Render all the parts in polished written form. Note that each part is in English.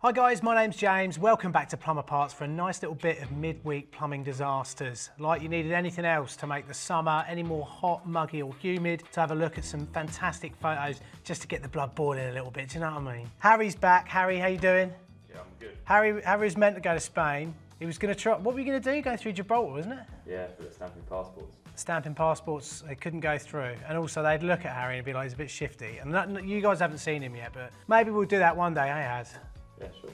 Hi guys, my name's James. Welcome back to Plumber Parts for a nice little bit of midweek plumbing disasters. Like you needed anything else to make the summer any more hot, muggy or humid, to have a look at some fantastic photos just to get the blood boiling a little bit, do you know what I mean? Harry's back. Harry, how you doing? Yeah, I'm good. Harry was meant to go to Spain. He was going to try, what were you going to do? Going through Gibraltar, wasn't it? Yeah, for the stamping passports. Stamping passports, they couldn't go through. And also they'd look at Harry and be like, he's a bit shifty. And you guys haven't seen him yet, but maybe we'll do that one day, eh, Az? Yeah, sure.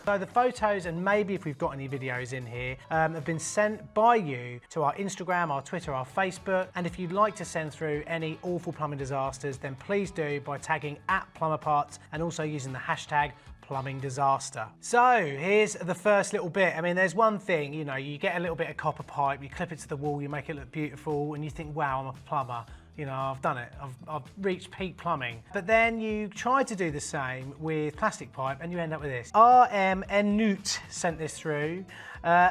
So the photos, and maybe if we've got any videos in here, have been sent by you to our Instagram, our Twitter, our Facebook. And if you'd like to send through any awful plumbing disasters, then please do by tagging @plumberparts and also using the hashtag plumbing disaster. So here's the first little bit. I mean, there's one thing, you know, you get a little bit of copper pipe, you clip it to the wall, you make it look beautiful, and you think, wow, I'm a plumber. You know, I've done it, I've reached peak plumbing. But then you try to do the same with plastic pipe and you end up with this. RM Newt sent this through.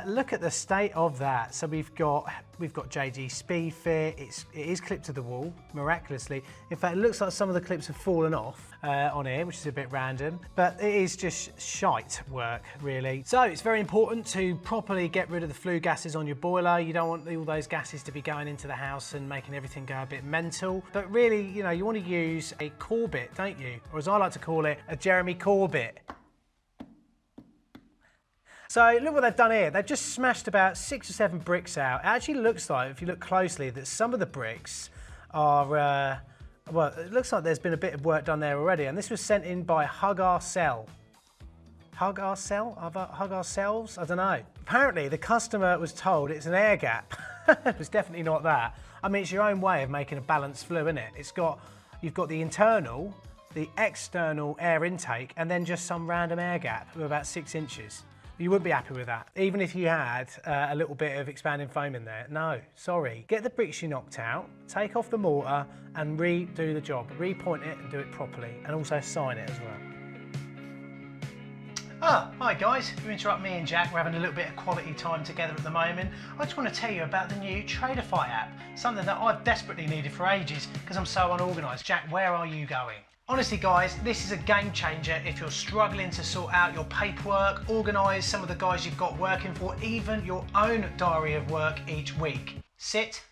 Look at the state of that. So we've got JG Speed Fit, it is clipped to the wall, miraculously. In fact, it looks like some of the clips have fallen off on here, which is a bit random, but it is just shite work, really. So it's very important to properly get rid of the flue gases on your boiler. You don't want all those gases to be going into the house and making everything go a bit mental. But really, you know, you want to use a Corbett, don't you? Or as I like to call it, a Jeremy Corbett. So look what they've done here. They've just smashed about 6 or 7 bricks out. It actually looks like, if you look closely, that some of the bricks are, well, it looks like there's been a bit of work done there already. And this was sent in by Hug Ourselves? Hug Ourselves? I don't know. Apparently the customer was told it's an air gap. It was definitely not that. I mean, it's your own way of making a balanced flue, isn't it? You've got the internal, the external air intake, and then just some random air gap of about 6 inches. You wouldn't be happy with that, even if you had a little bit of expanding foam in there. No, sorry. Get the bricks you knocked out, take off the mortar and redo the job. Repoint it and do it properly, and also sign it as well. Hi guys, you interrupt me and Jack. We're having a little bit of quality time together at the moment. I just want to tell you about the new Traderfy app, something that I've desperately needed for ages because I'm so unorganised. Jack, where are you going? Honestly guys, this is a game changer if you're struggling to sort out your paperwork, organise some of the guys you've got working for, even your own diary of work each week. Sit.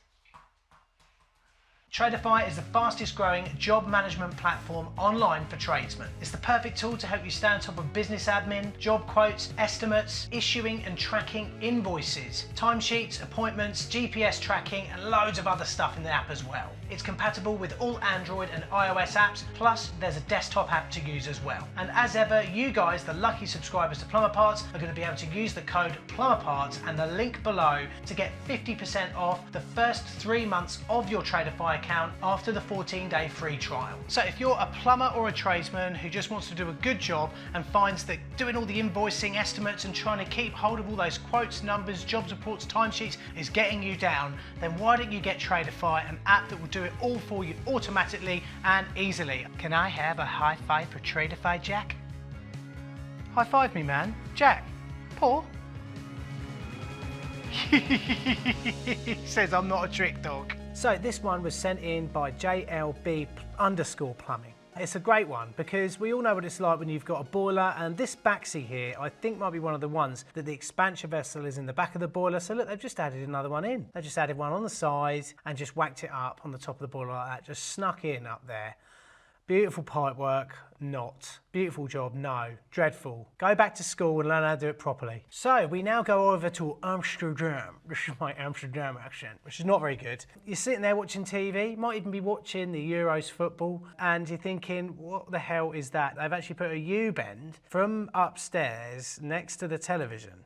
Traderfy is the fastest growing job management platform online for tradesmen. It's the perfect tool to help you stay on top of business admin, job quotes, estimates, issuing and tracking invoices, timesheets, appointments, GPS tracking and loads of other stuff in the app as well. It's compatible with all Android and iOS apps, plus there's a desktop app to use as well. And as ever, you guys, the lucky subscribers to Plumber Parts, are going to be able to use the code PLUMBERPARTS and the link below to get 50% off the first 3 months of your Traderfy account after the 14-day free trial. So if you're a plumber or a tradesman who just wants to do a good job and finds that doing all the invoicing, estimates and trying to keep hold of all those quotes, numbers, jobs reports, timesheets is getting you down, then why don't you get Traderfy, an app that will do it all for you automatically and easily. Can I have a high five for Traderfy, Jack? High five me, man. Jack, Paul. He says I'm not a trick dog. So this one was sent in by JLB_plumbing. It's a great one because we all know what it's like when you've got a boiler, and this backseat here I think might be one of the ones that the expansion vessel is in the back of the boiler. So look, they've just added another one in. They've just added one on the side and just whacked it up on the top of the boiler like that, just snuck in up there. Beautiful pipe work, not. Beautiful job, no. Dreadful. Go back to school and learn how to do it properly. So we now go over to Amsterdam. This is my Amsterdam accent, which is not very good. You're sitting there watching TV, might even be watching the Euros football, and you're thinking, what the hell is that? They've actually put a U-bend from upstairs next to the television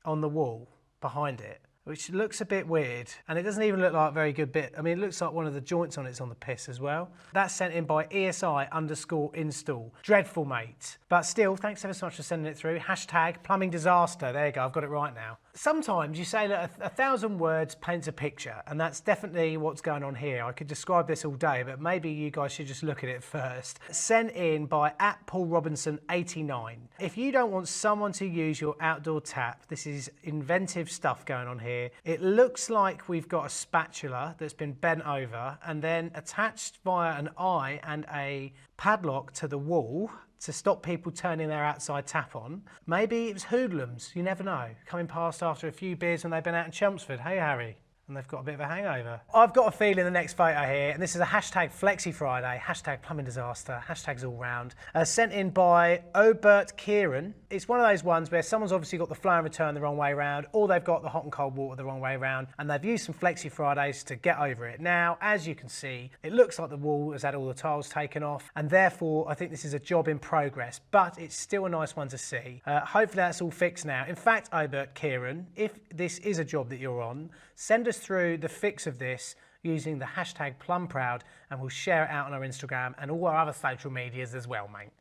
on the wall behind it, which looks a bit weird, and it doesn't even look like a very good bit. I mean, it looks like one of the joints on it's on the piss as well. That's sent in by ESI_install. Dreadful, mate. But still, thanks ever so much for sending it through. Hashtag plumbing disaster. There you go, I've got it right now. Sometimes you say that 1,000 words paints a picture, and that's definitely what's going on here. I could describe this all day, but maybe you guys should just look at it first. Sent in by @PaulRobinson89. If you don't want someone to use your outdoor tap, this is inventive stuff going on here. It looks like we've got a spatula that's been bent over and then attached via an eye and a padlock to the wall to stop people turning their outside tap on. Maybe it was hoodlums, you never know, coming past after a few beers when they've been out in Chelmsford. Hey, Harry. And they've got a bit of a hangover. I've got a feeling the next photo here, and this is a hashtag Flexi Friday, hashtag plumbing disaster, hashtags all round, sent in by Obert Kieran. It's one of those ones where someone's obviously got the flow and return the wrong way around, or they've got the hot and cold water the wrong way around, and they've used some Flexi Fridays to get over it. Now, as you can see, it looks like the wall has had all the tiles taken off, and therefore I think this is a job in progress, but it's still a nice one to see. Hopefully that's all fixed now. In fact, Obert Kieran, if this is a job that you're on, send us through the fix of this using the hashtag PlumProud, and we'll share it out on our Instagram and all our other social medias as well, mate.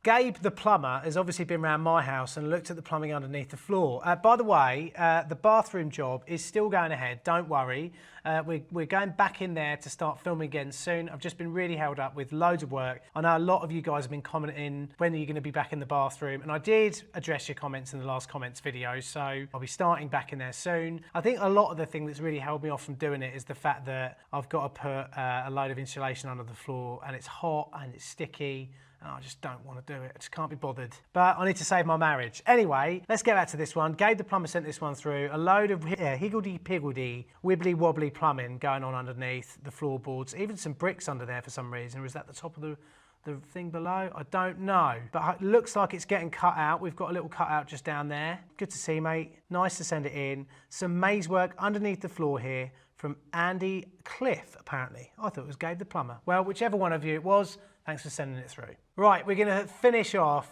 Gabe the plumber has obviously been around my house and looked at the plumbing underneath the floor. By the way, the bathroom job is still going ahead, don't worry. We're going back in there to start filming again soon. I've just been really held up with loads of work. I know a lot of you guys have been commenting, when are you going to be back in the bathroom? And I did address your comments in the last comments video, so I'll be starting back in there soon. I think a lot of the thing that's really held me off from doing it is the fact that I've got to put a load of insulation under the floor, and it's hot and it's sticky. I just don't want to do it. I just can't be bothered. But I need to save my marriage. Anyway, let's get back to this one. Gabe the plumber sent this one through. A load of higgledy-piggledy, wibbly-wobbly plumbing going on underneath the floorboards. Even some bricks under there for some reason. Or is that the top of the thing below? I don't know. But it looks like it's getting cut out. We've got a little cutout just down there. Good to see, mate. Nice to send it in. Some maze work underneath the floor here from Andy Cliff, apparently. I thought it was Gabe the plumber. Well, whichever one of you it was, thanks for sending it through. Right, we're gonna finish off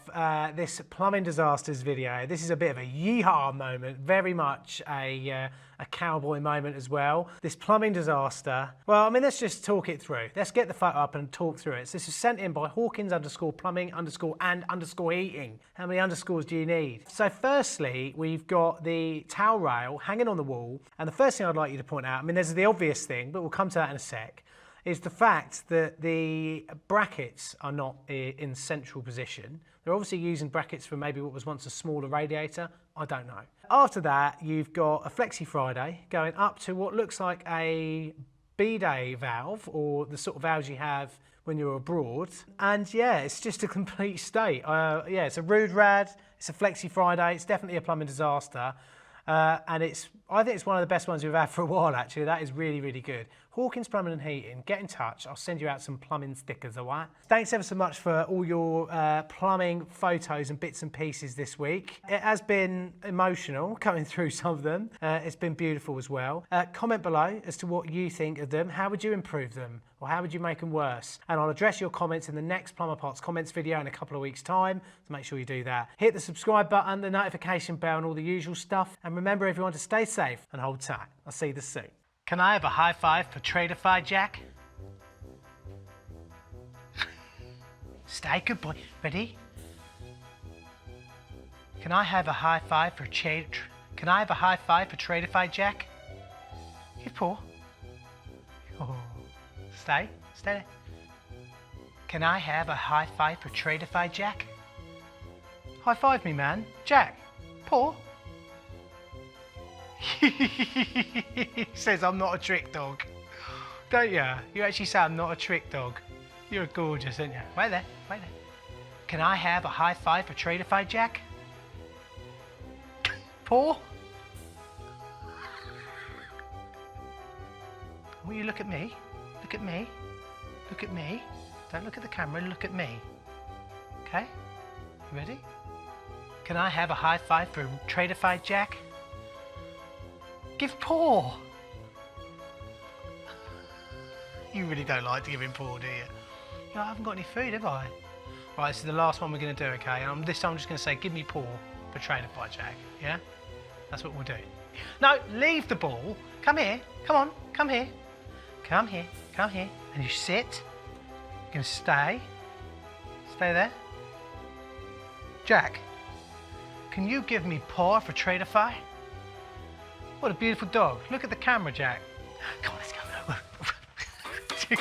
this plumbing disasters video. This is a bit of a yeehaw moment, very much a cowboy moment as well. This plumbing disaster, well, I mean, let's just talk it through. Let's get the photo up and talk through it. So this is sent in by Hawkins_plumbing_and_heating. How many underscores do you need? So firstly, we've got the towel rail hanging on the wall. And the first thing I'd like you to point out, I mean, there's the obvious thing, but we'll come to that in a sec, is the fact that the brackets are not in central position. They're obviously using brackets for maybe what was once a smaller radiator. I don't know. After that, you've got a Flexi Friday going up to what looks like a bidet valve, or the sort of valves you have when you're abroad. And yeah, it's just a complete state. Yeah, it's a rude rad, it's a Flexi Friday, it's definitely a plumbing disaster. And I think it's one of the best ones we've had for a while, actually. That is really, really good. Hawkins Plumbing and Heating, get in touch. I'll send you out some plumbing stickers, all right? Thanks ever so much for all your plumbing photos and bits and pieces this week. It has been emotional coming through some of them. It's been beautiful as well. Comment below as to what you think of them. How would you improve them? Or how would you make them worse? And I'll address your comments in the next Plumber Parts comments video in a couple of weeks' time, so make sure you do that. Hit the subscribe button, the notification bell, and all the usual stuff. And remember, everyone, to stay safe and hold tight. I'll see you soon. Can I have a high five for Traderfy, Jack? Stay, good boy. Ready? Can I have a high five for Traderfy, Jack? Give paw. Oh. Stay there. Can I have a high five for Traderfy, Jack? High five me, man. Jack, paw. He says I'm not a trick dog. Don't you? You actually say I'm not a trick dog. You're gorgeous, aren't you? Wait there. Can I have a high five for Traderfy, Jack? Paw? Will you look at me? Look at me. Look at me. Don't look at the camera, look at me. Okay? You ready? Can I have a high five for Traderfy, Jack? Give paw. You really don't like to give him paw, do you? You know, I haven't got any food, have I? Right, this is the last one we're going to do, okay? And this time I'm just going to say, give me paw for Traderfy, Jack. Yeah? That's what we'll do. No, leave the ball. Come here. Come on. Come here. Come here. Come here. And you sit. You're going to stay. Stay there. Jack, can you give me paw for Traderfy? What a beautiful dog. Look at the camera, Jack. Come on, let's go.